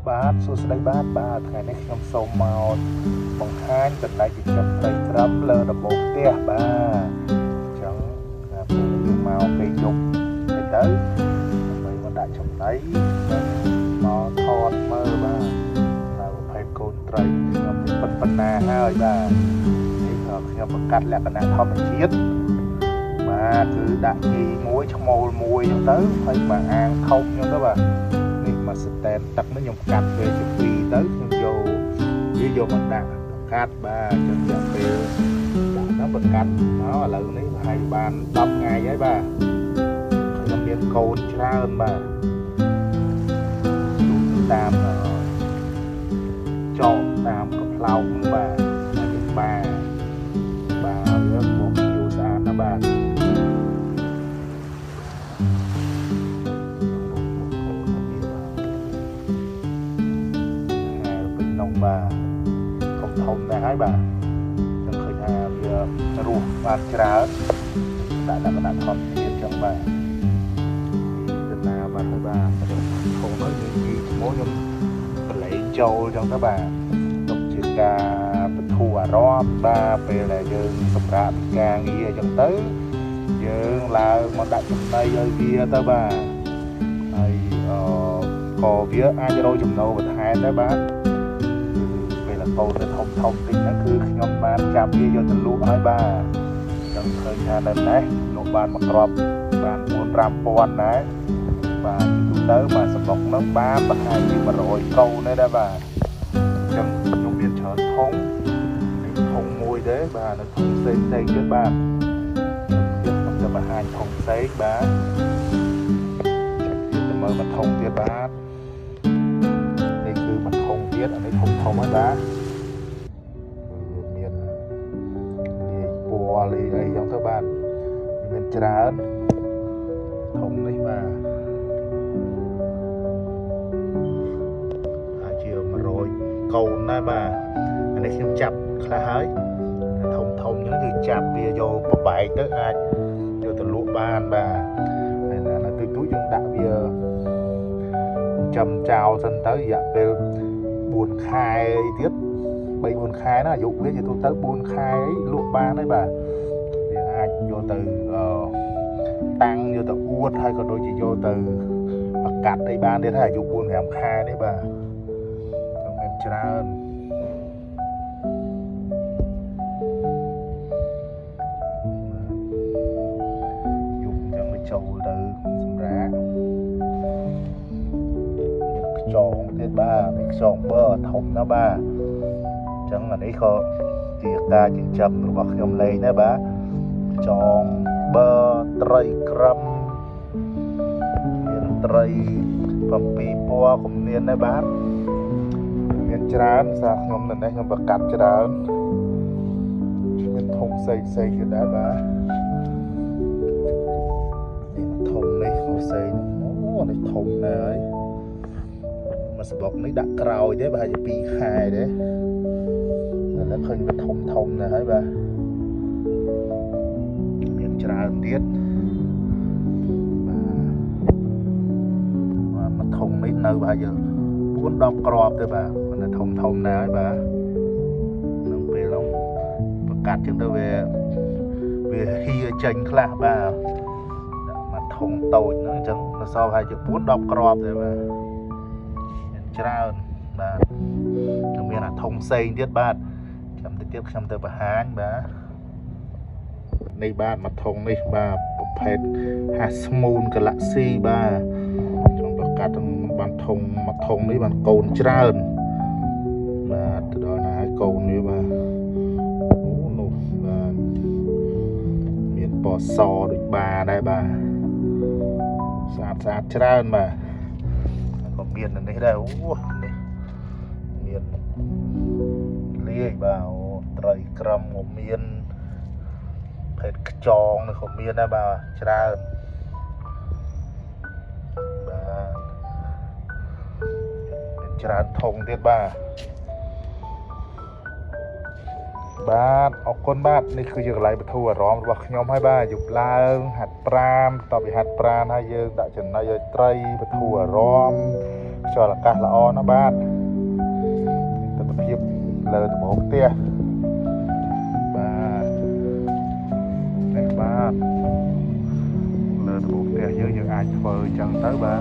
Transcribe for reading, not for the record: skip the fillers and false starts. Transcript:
បាទសួស្តីបាទថ្ងៃនេះខ្ញុំសូមមកបង្ហាញកន្លែងចិញ្ចឹមត្រីក្រំលើដំបូលផ្ទះបាទអញ្ចឹងពេលយើងមកពេលយប់ទៅដើម្បីមកដាក់ចំណីមកថតមើលបាទនៅប្រភេទកូនត្រីខ្ញុំប៉ុណ្ណាហើយបាទនេះខ្ញុំបង្កាត់លក្ខណៈធម្មជាតិបាទគឺដាក់ជីមួយឈ្មោលមួយអញ្ចឹងទៅហើយមកអាងថោកអញ្ចឹងទៅបាទមកស្តែនទឹកនេះខ្ញុំកាត់ពេលពី2ទៅខ្ញុំយកមកដាក់បង្កាត់បាទចន្លោះពេលដាក់ហ្នឹងបង្កាត់មកឥឡូវនេះប្រហែលបាន10ថ្ងៃហើយបាទខ្ញុំមានកូនច្រើនបាទតាមចោលតាមកផ្លោកបាទបាទវាមកយូរស្អាតណាស់បាទបាទធំដែរហើយបាទខ្ញុំឃើញថាវារស់បានច្រើនដាក់លក្ខណៈធម្មជាតិចឹងបាទដំណើរបាទទៅបាទធំហើយនិយាយឈ្មោះខ្ញុំប្រឡែងចូលចឹងទៅបាទទុកជាការបន្ធូរអារម្មណ៍បាទពេលដែលយើងសម្រាប់ការងារចឹងទៅយើងឡើងមកដាក់ចំណីឲ្យវាទៅបាទហើយក៏វាអាចរកចំណូលបន្ថែមដែរបាទកូនទៅធំតិចហ្នឹងគឺខ្ញុំបានចាប់វាយកទៅលក់ហើយបាទចង់ឃើញថានៅនេះលក់បានមកគ្រាប់បាន 4-5 ពាន់ដែរបាទទូទៅបាទសបុកហ្នឹងបានប្រហែលជា100កូនដែរបាទអញ្ចឹងខ្ញុំមានច្រើនធំនេះធំមួយទេបាទនៅធំផ្សេងទៀតបាទទៀតខ្ញុំจะបង្ហាញធំផ្សេងបាទចាក់ទៀតទៅមើលមកធំទៀតបាទនេះគឺមកធំទៀតអានេះធំហើយបាទលីអីចឹងទៅបាទមានច្រើនធំនេះបាទអាចជា100កូនដែរបាទអានេះខ្ញុំចាប់ខ្លះហើយធំហ្នឹងគឺចាប់វាយកប្របែកទៅអាចយកទៅលក់បានបាទហើយនៅទូយើងដាក់វាចាំចោលសិនទៅរយៈពេល4ខែទៀត3-4 ខែណាអាយុវាជាទូទៅ4ខែលក់បានហើយបាទវាអាចយកទៅតាំងយកទៅអួតហើយក៏ដូចជាយកទៅប្រកាត់អីបានទៀតហើយអាយុ 4-5 ខែនេះបាទខ្ញុំមានច្រើនយុគអញ្ចឹងទៅចូលទៅសម្រាប់មានខ្យងទៀតបាទមានខ្យងបើធំណាស់បាទអញ្ចឹងអានេះក៏ជាការចិញ្ចឹមរបស់ខ្ញុំលេងដែរបាទចងបើត្រីក្រឹមមានត្រី7 ពណ៌គំនានដែរបាទមានច្រើនសារខ្ញុំនៅនេះខ្ញុំប្រកាត់ច្រើនមានធំផ្សេងទៀតដែរបាទនេះធំនេះផ្សេងអូនេះធំណាស់ហើយមកសបុកនេះដាក់ក្រោយទេប្រហែលជា2 ខែទេแล้วឃើញវាធំណាស់ហើយបាទមានច្រើនទៀតបាទមកធំនេះនៅប្រហែលជា 4-10 គ្រាប់ទេបាទมันធំណាស់ហើយបាទក្នុងពេលនោះប្រកាត់ចឹងទៅវាហៀចេញខ្លះបាទដាក់មកធំតូចហ្នឹងអញ្ចឹងនៅសល់ប្រហែលជា 4-10 គ្រាប់ទេបាទមានច្រើនបាទនឹងមានអាធំផ្សេងទៀតបាទចាំតិចទៀតខ្ញុំទៅបង្ហាញបាទនេះបាទមកធំនេះបាទប្រភេទ Hasmoon Galaxy បាទខ្ញុំប្រកាសបានធំមកធំនេះបានកូនច្រើនបាទទៅដល់ណាហើយកូននេះបាទអូនោះបាទមានពណ៌សដូចបាដែរបាទស្អាតច្រើនបាទក៏មាននៅនេះដែរអូនេះមានលាយបាទត្រីក្រឹមក៏មានភេទខ្យងនេះក៏មានដែរបាទច្រើនបាទមានច្រើនធំទៀតបាទអរគុណបាទនេះគឺជាកន្លែងបន្ធូរអារម្មណ៍របស់ខ្ញុំហើយបាទយប់ឡើងហាត់ប្រាណបន្ទាប់ពីហាត់ប្រាណហើយយើងដាក់ចំណីឲ្យត្រីបន្ធូរអារម្មណ៍ខ្យ cho là cả là o nó bát tập tập hiệp lời tập hộp tia ba này ba lời tập hộp tia dưới những ai phơi chân tới ba